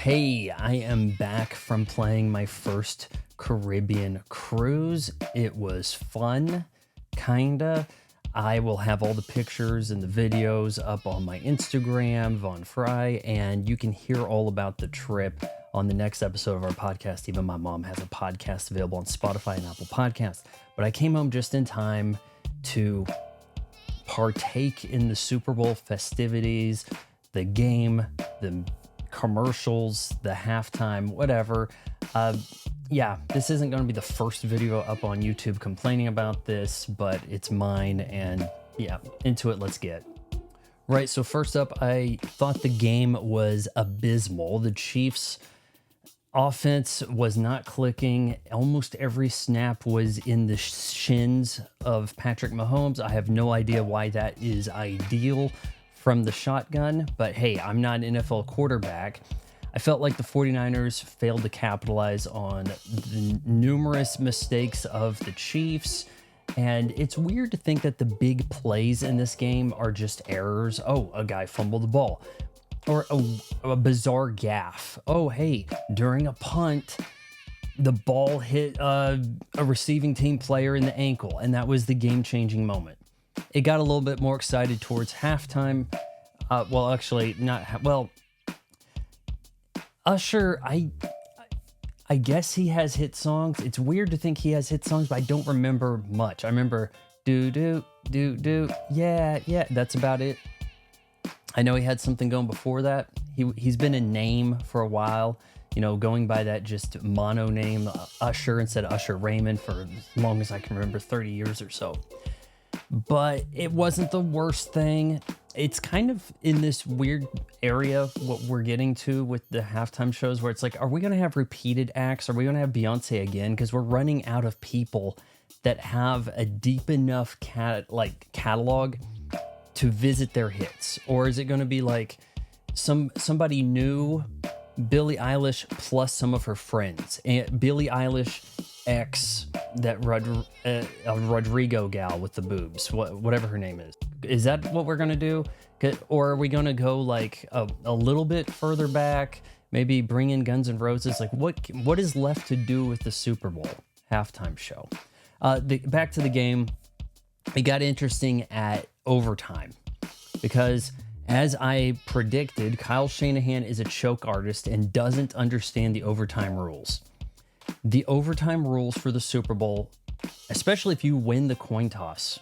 Hey, I am back from playing my first Caribbean cruise. It was fun, kinda. I will have all the pictures and the videos up on my Instagram, Von Fry, and you can hear all about the trip on the next episode of our podcast. Even my mom has a podcast available on Spotify and Apple Podcasts. But I came home just in time to partake in the Super Bowl festivities, the game, the commercials, the halftime, whatever. Yeah, this isn't going to be the first video up on YouTube complaining about this, but it's mine, and yeah, into it, let's get. Right, so first up, I thought the game was abysmal. The Chiefs' offense was not clicking. Almost every snap was in the shins of Patrick Mahomes. I have no idea why that is ideal from the shotgun, but hey, I'm not an NFL quarterback. I felt like the 49ers failed to capitalize on the numerous mistakes of the Chiefs, and it's weird to think that the big plays in this game are just errors. Oh, a guy fumbled the ball, or a bizarre gaffe. Oh, hey, during a punt, the ball hit a receiving team player in the ankle, and that was the game-changing moment. It got a little bit more excited towards halftime. Well, actually, Usher, I guess he has hit songs. It's weird to think he has hit songs, but I don't remember much. I remember do, yeah, that's about it. I know he had something going before that. He's been a name for a while, you know, going by that just mono name, Usher, instead of Usher Raymond, for as long as I can remember, 30 years or so. But it wasn't the worst thing. It's kind of in this weird area what we're getting to with the halftime shows, where it's like, are we going to have repeated acts? Are we going to have Beyonce again? Because we're running out of people that have a deep enough catalog to visit their hits. Or is it going to be like somebody new, Billie Eilish plus some of her friends, and Billie Eilish X that Rodrigo gal with the boobs, whatever her name is. Is that what we're gonna do? Or are we gonna go like a little bit further back, maybe bring in Guns N' Roses? Like what is left to do with the Super Bowl halftime show? Back to the game, it got interesting at overtime, because as I predicted, Kyle Shanahan is a choke artist and doesn't understand the overtime rules. The overtime rules for the Super Bowl, especially if you win the coin toss,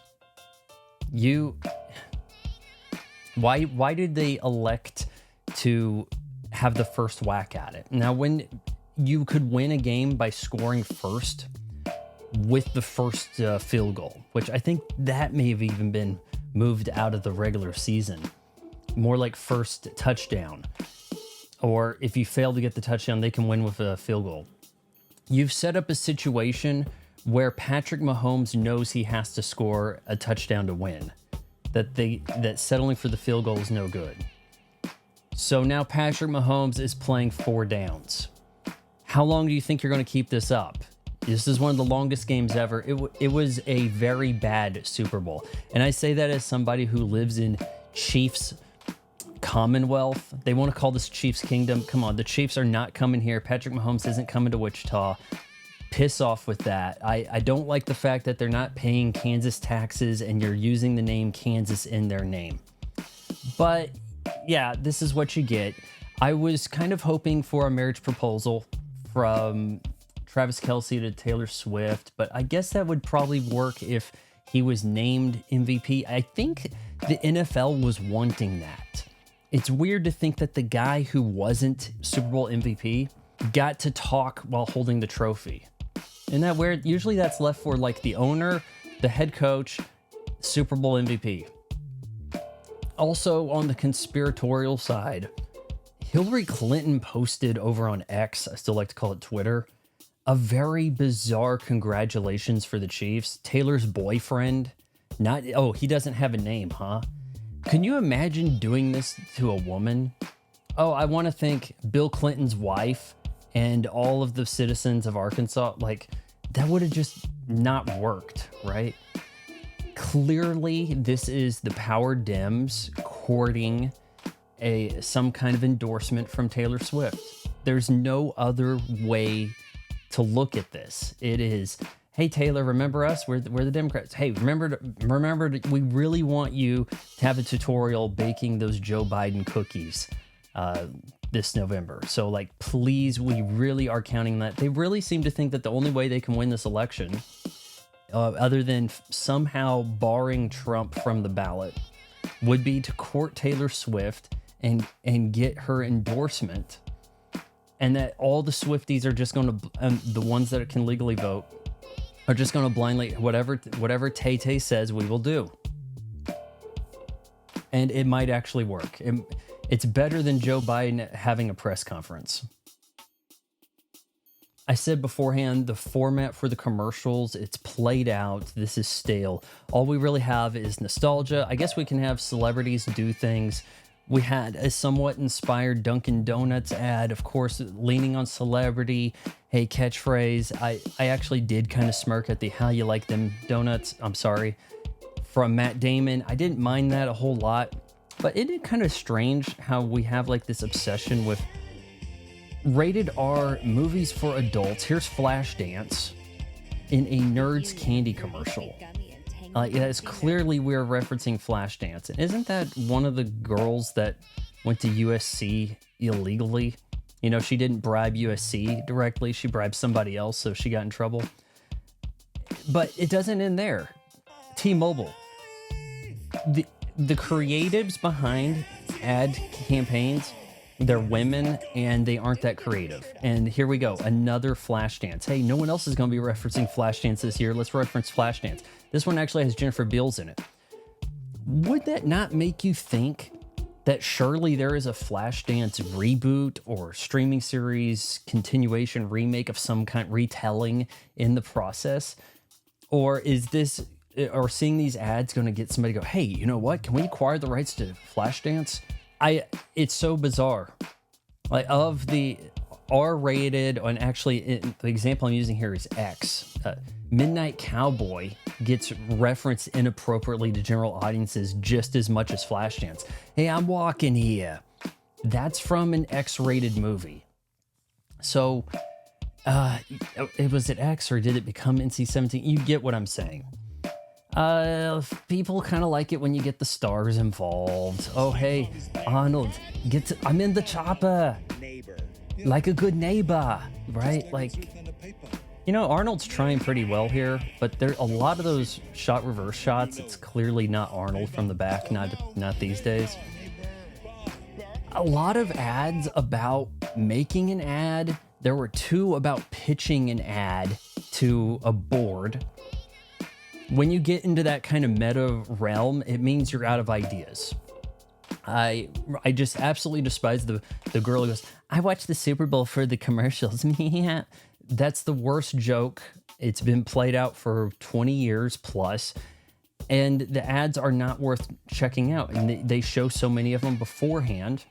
why did they elect to have the first whack at it? Now, when you could win a game by scoring first with the first field goal, which I think that may have even been moved out of the regular season, more like first touchdown, or if you fail to get the touchdown, they can win with a field goal. You've set up a situation where Patrick Mahomes knows he has to score a touchdown to win, that settling for the field goal is no good. So now Patrick Mahomes is playing 4 downs. How long do you think you're going to keep this up? This is one of the longest games ever. It was a very bad Super Bowl. And I say that as somebody who lives in Chiefs Commonwealth. They want to call this Chiefs Kingdom. Come on, the Chiefs are not coming here. Patrick Mahomes isn't coming to Wichita. Piss off with that. I don't like the fact that they're not paying Kansas taxes and you're using the name Kansas in their name. But yeah, this is what you get. I was kind of hoping for a marriage proposal from Travis Kelce to Taylor Swift, but I guess that would probably work if he was named MVP. I think the NFL was wanting that. It's weird to think that the guy who wasn't Super Bowl MVP got to talk while holding the trophy. Isn't that weird? Usually that's left for like the owner, the head coach, Super Bowl MVP. Also, on the conspiratorial side, Hillary Clinton posted over on X, I still like to call it Twitter, a very bizarre congratulations for the Chiefs. Taylor's boyfriend, he doesn't have a name, huh? Can you imagine doing this to a woman? Oh, I want to thank Bill Clinton's wife and all of the citizens of Arkansas. Like, that would have just not worked, right? Clearly, this is the Power Dems courting some kind of endorsement from Taylor Swift. There's no other way to look at this. It is, hey, Taylor, remember us? We're the Democrats. Hey, remember, we really want you to have a tutorial baking those Joe Biden cookies this November. So, like, please, we really are counting that. They really seem to think that the only way they can win this election, other than somehow barring Trump from the ballot, would be to court Taylor Swift and get her endorsement. And that all the Swifties are just going to, the ones that can legally vote, are just going to blindly, whatever Tay-Tay says, we will do. And it might actually work. It's better than Joe Biden having a press conference. I said beforehand, the format for the commercials, it's played out. This is stale. All we really have is nostalgia. I guess we can have celebrities do things. We had a somewhat inspired Dunkin' Donuts ad, of course, leaning on celebrity. Hey, catchphrase. I actually did kind of smirk at the how you like them donuts. I'm sorry. From Matt Damon. I didn't mind that a whole lot. But isn't it kind of strange how we have like this obsession with rated R movies for adults? Here's Flashdance in a Nerds candy commercial. It's clearly we're referencing Flashdance. And isn't that one of the girls that went to USC illegally? You know, she didn't bribe USC directly. She bribed somebody else, so she got in trouble. But it doesn't end there. T-Mobile. The creatives behind ad campaigns, they're women and they aren't that creative. And here we go, another Flashdance. Hey, no one else is going to be referencing Flashdance this year. Let's reference Flashdance. This one actually has Jennifer Beals in it. Would that not make you think that surely there is a Flashdance reboot or streaming series continuation remake of some kind, retelling in the process? Or is this, or seeing these ads going to get somebody to go, hey, you know what? Can we acquire the rights to Flashdance? It's so bizarre. Like, of the R-rated, and actually the example I'm using here is X. Midnight Cowboy gets referenced inappropriately to general audiences just as much as Flashdance. Hey, I'm walking here. That's from an X-rated movie. So, was it X or did it become NC-17? You get what I'm saying. People kind of like it when you get the stars involved. Oh, hey, Arnold, I'm in the chopper. Like a good neighbor, right? Like, you know, Arnold's trying pretty well here, but there a lot of those reverse shots, it's clearly not Arnold from the back, not these days. A lot of ads about making an ad. There were 2 about pitching an ad to a board. When you get into that kind of meta realm, it means you're out of ideas. I just absolutely despise the girl who goes, I watched the Super Bowl for the commercials. That's the worst joke. It's been played out for 20 years plus, and the ads are not worth checking out. And they show so many of them beforehand.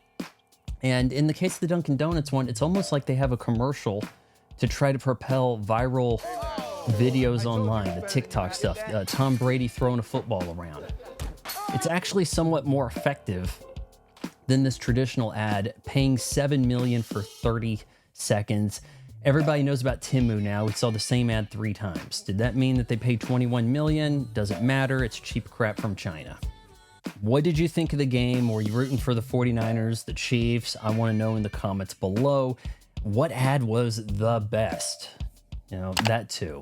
And in the case of the Dunkin' Donuts one, it's almost like they have a commercial to try to propel viral videos online, the TikTok stuff, Tom Brady throwing a football around. It's actually somewhat more effective than this traditional ad, paying $7 million for 30 seconds. Everybody knows about Temu now. We saw the same ad 3 times. Did that mean that they paid $21 million? Doesn't matter. It's cheap crap from China. What did you think of the game? Were you rooting for the 49ers, the Chiefs? I want to know in the comments below. What ad was the best? You know, that too.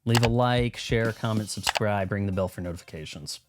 Leave a like, share, comment, subscribe, ring the bell for notifications.